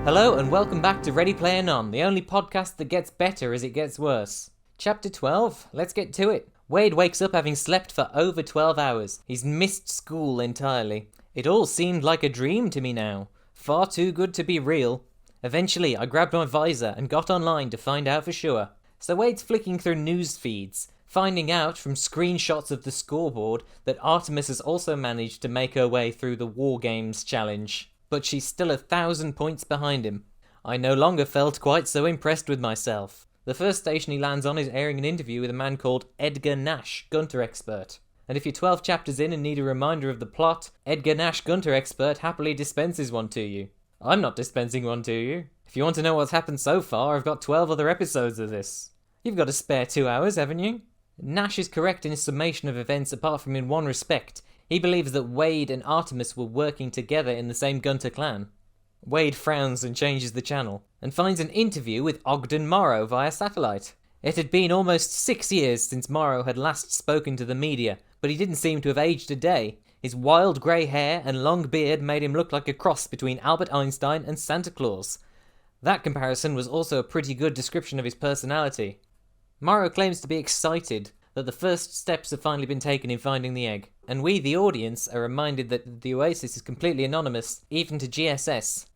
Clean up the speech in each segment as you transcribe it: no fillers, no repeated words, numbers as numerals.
Hello and welcome back to Ready Player None, the only podcast that gets better as it gets worse. Chapter 12, let's get to it. Wade wakes up having slept for over 12 hours. He's missed school entirely. It all seemed like a dream to me now. Far too good to be real. Eventually, I grabbed my visor and got online to find out for sure. So Wade's flicking through news feeds, finding out from screenshots of the scoreboard that Artemis has also managed to make her way through the War Games challenge. But she's still 1,000 points behind him. I no longer felt quite so impressed with myself. The first station he lands on is airing an interview with a man called Edgar Nash, Gunter Expert. And if you're 12 chapters in and need a reminder of the plot, Edgar Nash, Gunter Expert happily dispenses one to you. I'm not dispensing one to you. If you want to know what's happened so far, I've got 12 other episodes of this. You've got a spare 2 hours, haven't you? Nash is correct in his summation of events apart from in one respect. He believes that Wade and Artemis were working together in the same Gunter clan. Wade frowns and changes the channel, and finds an interview with Ogden Morrow via satellite. It had been almost 6 years since Morrow had last spoken to the media, but he didn't seem to have aged a day. His wild grey hair and long beard made him look like a cross between Albert Einstein and Santa Claus. That comparison was also a pretty good description of his personality. Morrow claims to be excited that the first steps have finally been taken in finding the egg, and we, the audience, are reminded that the Oasis is completely anonymous, even to GSS.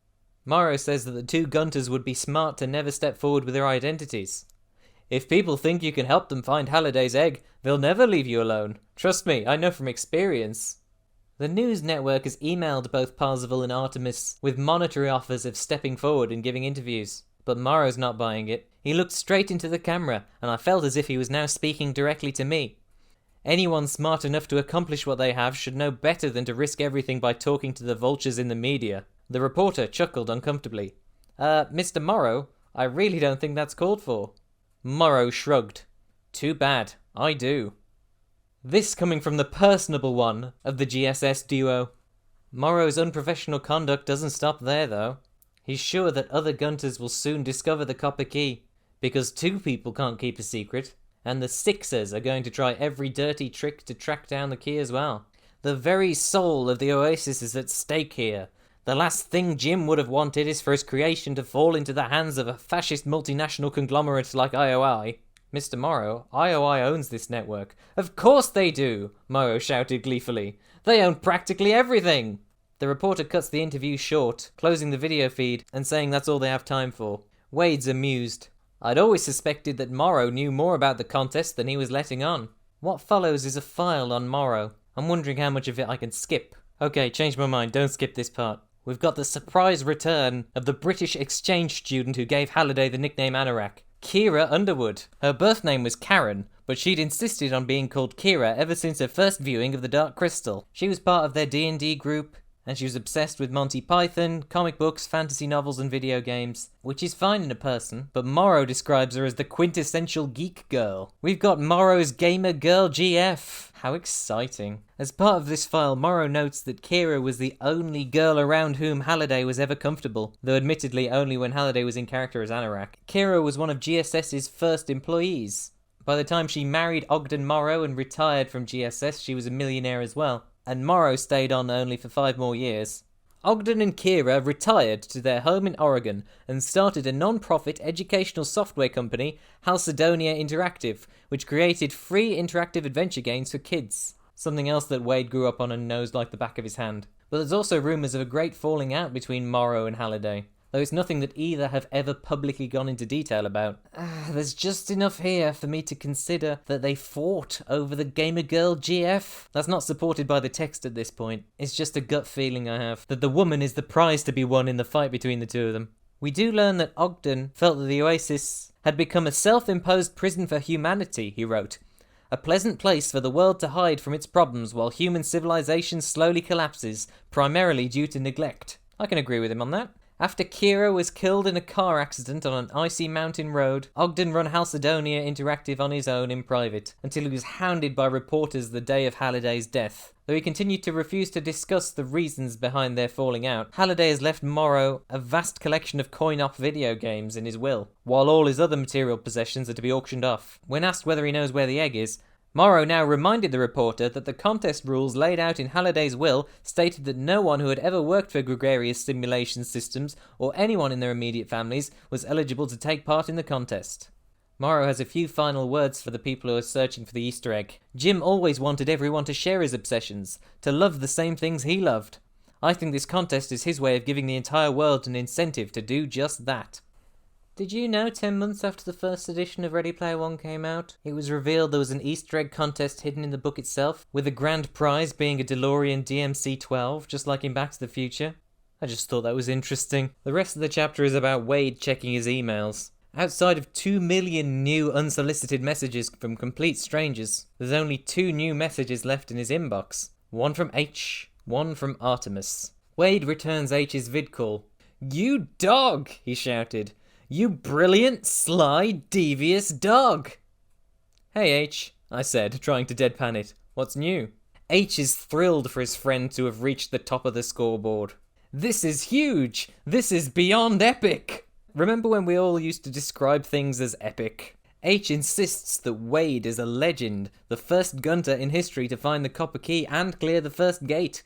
Morrow says that the two Gunters would be smart to never step forward with their identities. If people think you can help them find Halliday's egg, they'll never leave you alone. Trust me, I know from experience. The news network has emailed both Parzival and Artemis with monetary offers of stepping forward and giving interviews. But Morrow's not buying it. He looked straight into the camera, and I felt as if he was now speaking directly to me. Anyone smart enough to accomplish what they have should know better than to risk everything by talking to the vultures in the media. The reporter chuckled uncomfortably. Mr. Morrow, I really don't think that's called for. Morrow shrugged. Too bad, I do. This coming from the personable one of the GSS duo. Morrow's unprofessional conduct doesn't stop there, though. He's sure that other Gunters will soon discover the copper key, because 2 people can't keep a secret, and the Sixers are going to try every dirty trick to track down the key as well. The very soul of the Oasis is at stake here. The last thing Jim would have wanted is for his creation to fall into the hands of a fascist multinational conglomerate like IOI. Mr. Morrow, IOI owns this network. Of course they do, Morrow shouted gleefully. They own practically everything. The reporter cuts the interview short, closing the video feed and saying that's all they have time for. Wade's amused. I'd always suspected that Morrow knew more about the contest than he was letting on. What follows is a file on Morrow. I'm wondering how much of it I can skip. Okay, change my mind, don't skip this part. We've got the surprise return of the British exchange student who gave Halliday the nickname Anorak, Kira Underwood. Her birth name was Karen, but she'd insisted on being called Kira ever since her first viewing of The Dark Crystal. She was part of their D&D group, and she was obsessed with Monty Python, comic books, fantasy novels and video games, which is fine in a person, but Morrow describes her as the quintessential geek girl. We've got Morrow's gamer girl GF. How exciting. As part of this file, Morrow notes that Kira was the only girl around whom Halliday was ever comfortable, though admittedly only when Halliday was in character as Anorak. Kira was one of GSS's first employees. By the time she married Ogden Morrow and retired from GSS, she was a millionaire as well. And Morrow stayed on only for 5 more years. Ogden and Kira retired to their home in Oregon and started a non-profit educational software company, Halcydonia Interactive, which created free interactive adventure games for kids. Something else that Wade grew up on and knows like the back of his hand. But there's also rumours of a great falling out between Morrow and Halliday, though it's nothing that either have ever publicly gone into detail about. There's just enough here for me to consider that they fought over the gamer girl GF. That's not supported by the text at this point. It's just a gut feeling I have, that the woman is the prize to be won in the fight between the two of them. We do learn that Ogden felt that the Oasis had become a self-imposed prison for humanity, he wrote. A pleasant place for the world to hide from its problems while human civilization slowly collapses, primarily due to neglect. I can agree with him on that. After Kira was killed in a car accident on an icy mountain road, Ogden run Halcydonia Interactive on his own in private, until he was hounded by reporters the day of Halliday's death. Though he continued to refuse to discuss the reasons behind their falling out, Halliday has left Morrow a vast collection of coin-op video games in his will, while all his other material possessions are to be auctioned off. When asked whether he knows where the egg is, Morrow now reminded the reporter that the contest rules laid out in Halliday's will stated that no one who had ever worked for Gregarious Simulation Systems or anyone in their immediate families was eligible to take part in the contest. Morrow has a few final words for the people who are searching for the Easter egg. Jim always wanted everyone to share his obsessions, to love the same things he loved. I think this contest is his way of giving the entire world an incentive to do just that. Did you know 10 months after the first edition of Ready Player One came out, it was revealed there was an Easter egg contest hidden in the book itself, with the grand prize being a DeLorean DMC-12, just like in Back to the Future? I just thought that was interesting. The rest of the chapter is about Wade checking his emails. Outside of 2 million new unsolicited messages from complete strangers, there's only 2 new messages left in his inbox. One from H, one from Artemis. Wade returns H's vid call. "You dog!" he shouted. "You brilliant, sly, devious dog!" "Hey H," I said, trying to deadpan it. "What's new?" H is thrilled for his friend to have reached the top of the scoreboard. "This is huge! This is beyond epic!" Remember when we all used to describe things as epic? H insists that Wade is a legend, the first gunter in history to find the copper key and clear the first gate.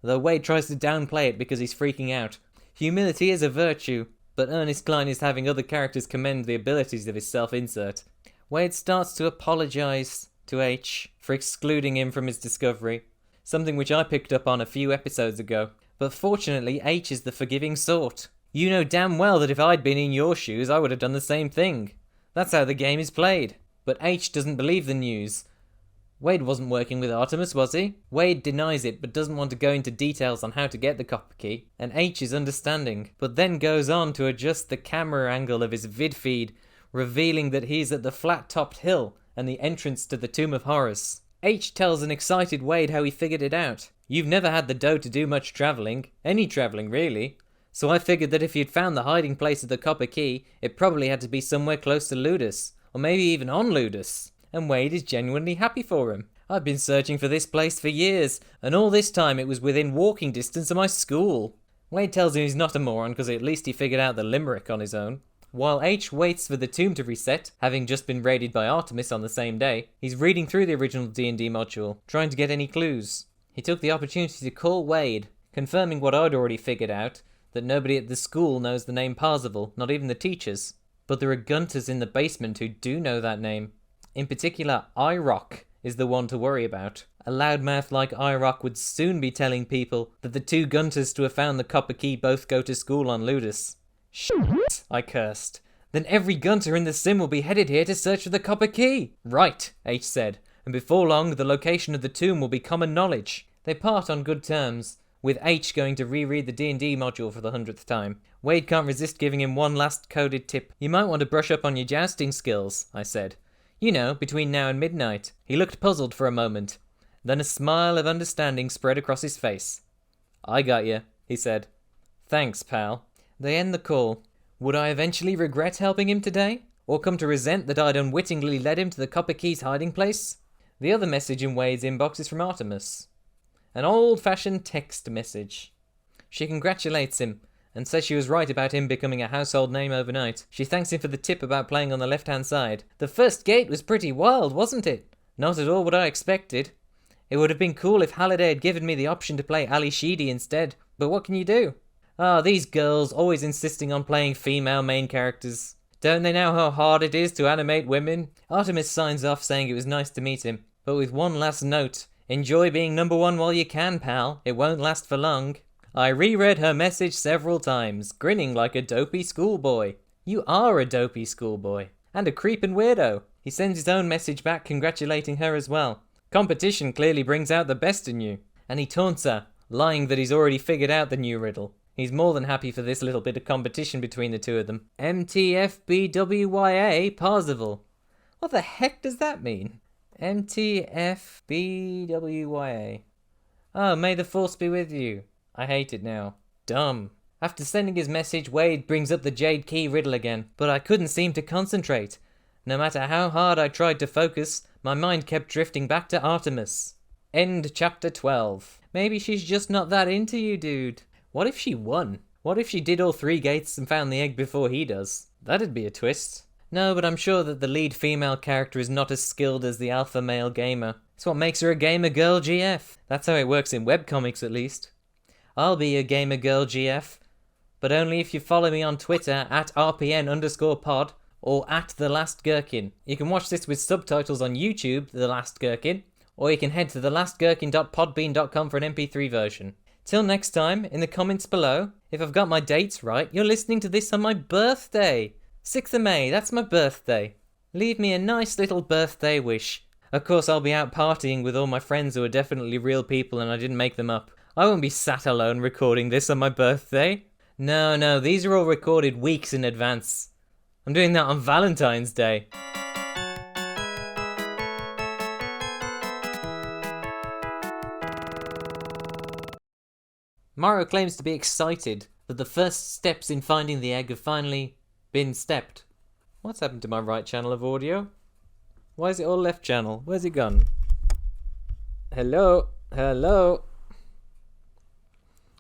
Though Wade tries to downplay it because he's freaking out. Humility is a virtue, but Ernest Cline is having other characters commend the abilities of his self-insert. Wade starts to apologise to H for excluding him from his discovery, something which I picked up on a few episodes ago. But fortunately, H is the forgiving sort. You know damn well that if I'd been in your shoes, I would have done the same thing. That's how the game is played. But H doesn't believe the news. Wade wasn't working with Artemis, was he? Wade denies it, but doesn't want to go into details on how to get the copper key, and H is understanding, but then goes on to adjust the camera angle of his vid feed, revealing that he's at the flat-topped hill and the entrance to the Tomb of Horrors. H tells an excited Wade how he figured it out. "You've never had the dough to do much travelling, any travelling really, so I figured that if you'd found the hiding place of the copper key, it probably had to be somewhere close to Ludus, or maybe even on Ludus." And Wade is genuinely happy for him. "I've been searching for this place for years, and all this time it was within walking distance of my school." Wade tells him he's not a moron because at least he figured out the limerick on his own. While H waits for the tomb to reset, having just been raided by Artemis on the same day, he's reading through the original D&D module, trying to get any clues. He took the opportunity to call Wade, confirming what I'd already figured out, that nobody at the school knows the name Parzival, not even the teachers. But there are gunters in the basement who do know that name. In particular, IROC is the one to worry about. A loudmouth like IROC would soon be telling people that the 2 gunters to have found the copper key both go to school on Ludus. "Shit," I cursed. "Then every gunter in the sim will be headed here to search for the copper key." "Right," H said, "and before long the location of the tomb will be common knowledge." They part on good terms, with H going to reread the D&D module for the 100th time. Wade can't resist giving him one last coded tip. "You might want to brush up on your jousting skills," I said. "You know, between now and midnight." He looked puzzled for a moment. Then a smile of understanding spread across his face. "I got you," he said. "Thanks, pal." They end the call. Would I eventually regret helping him today? Or come to resent that I'd unwittingly led him to the copper key's hiding place? The other message in Wade's inbox is from Artemis. An old-fashioned text message. She congratulates him, and says she was right about him becoming a household name overnight. She thanks him for the tip about playing on the left-hand side. "The first gate was pretty wild, wasn't it? Not at all what I expected. It would have been cool if Halliday had given me the option to play Ali Sheedy instead, but what can you do? These girls always insisting on playing female main characters. Don't they know how hard it is to animate women?" Artemis signs off saying it was nice to meet him, but with one last note. "Enjoy being number 1 while you can, pal. It won't last for long." I reread her message several times, grinning like a dopey schoolboy. You are a dopey schoolboy. And a creepin' weirdo. He sends his own message back congratulating her as well. Competition clearly brings out the best in you. And he taunts her, lying that he's already figured out the new riddle. He's more than happy for this little bit of competition between the two of them. MTFBWYA Parzival. What the heck does that mean? MTFBWYA. Oh, may the force be with you. I hate it now. Dumb. After sending his message, Wade brings up the Jade Key riddle again, but I couldn't seem to concentrate. No matter how hard I tried to focus, my mind kept drifting back to Artemis. End chapter 12. Maybe she's just not that into you, dude. What if she won? What if she did all 3 gates and found the egg before he does? That'd be a twist. No, but I'm sure that the lead female character is not as skilled as the alpha male gamer. It's what makes her a gamer girl GF. That's how it works in webcomics, at least. I'll be a gamer girl GF, but only if you follow me on Twitter at @RPN_pod or at The Last Gherkin. You can watch this with subtitles on YouTube, The Last Gherkin, or you can head to thelastgherkin.podbean.com for an MP3 version. Till next time, in the comments below, if I've got my dates right, you're listening to this on my birthday. 6th of May, that's my birthday. Leave me a nice little birthday wish. Of course, I'll be out partying with all my friends who are definitely real people and I didn't make them up. I won't be sat alone recording this on my birthday. No, these are all recorded weeks in advance. I'm doing that on Valentine's Day. Mario claims to be excited that the first steps in finding the egg have finally been stepped. What's happened to my right channel of audio? Why is it all left channel? Where's it gone? Hello?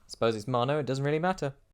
Suppose it's mono, it doesn't really matter.